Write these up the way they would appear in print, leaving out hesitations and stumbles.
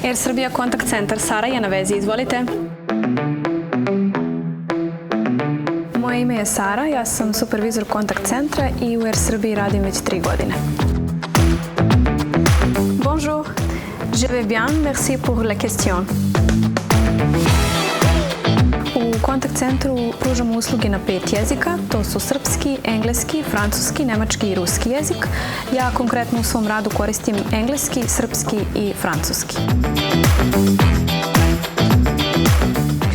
Air Srbija kontakt centar, Sara je na vezi, izvolite. Moje ime je Sara, ja sam supervizor kontakt centra i u Air Srbiji radim već 3 godine. Bonjour, je vais bien, merci pour la question. U kontakt centru pružamo usluge na 5 jezika, to su srpski, engleski, francuski, nemački i ruski jezik. Ja konkretno u svom radu koristim engleski, srpski i francuski.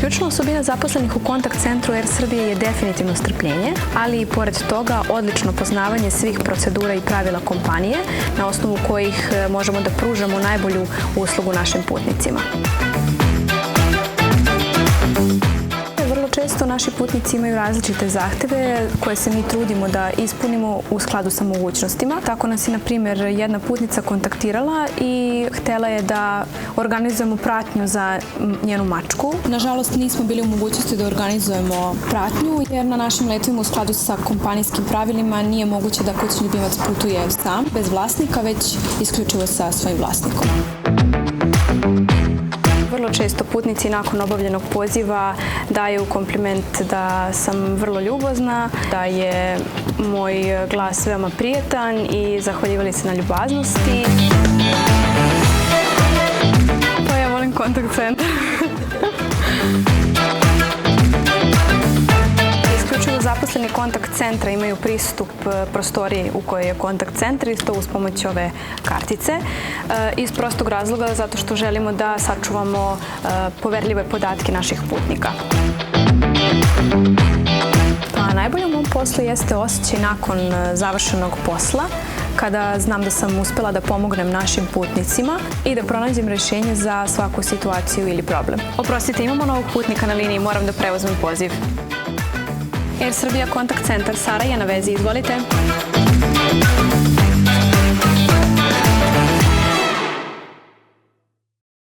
Ključna osobina zaposlenih u kontakt centru Air Srbije je definitivno strpljenje, ali i pored toga odlično poznavanje svih procedura i pravila kompanije na osnovu kojih možemo da pružamo najbolju uslugu našim putnicima. Često naši putnici imaju različite zahteve koje se mi trudimo da ispunimo u skladu sa mogućnostima. Tako nas je, na primjer, jedna putnica kontaktirala i htela je da organizujemo pratnju za njenu mačku. Nažalost, nismo bili u mogućnosti da organizujemo pratnju jer na našim letovima u skladu sa kompanijskim pravilima nije moguće da kućni ljubimac putuje sam, bez vlasnika, već isključivo sa svojim vlasnikom. Vrlo često putnici nakon obavljenog poziva daju kompliment da sam vrlo ljubazna, da je moj glas veoma prijetan i zahvaljivali se na ljubaznosti. Pa ja volim kontakt centar. Isključivo zaposleni kontakt centra imaju pristup prostoriji u kojoj je kontakt centar i to uz pomoć ove kartice. Iz prostog razloga zato što želimo da sačuvamo poverljive podatke naših putnika. Pa najbolje u mom poslu jeste osjećaj nakon završenog posla, kada znam da sam uspela da pomognem našim putnicima i da pronađem rješenje za svaku situaciju ili problem. Oprostite, imamo novog putnika na liniji, moram da preuzmem poziv. Air Srbija kontakt centar, Sara je na vezi, izvolite.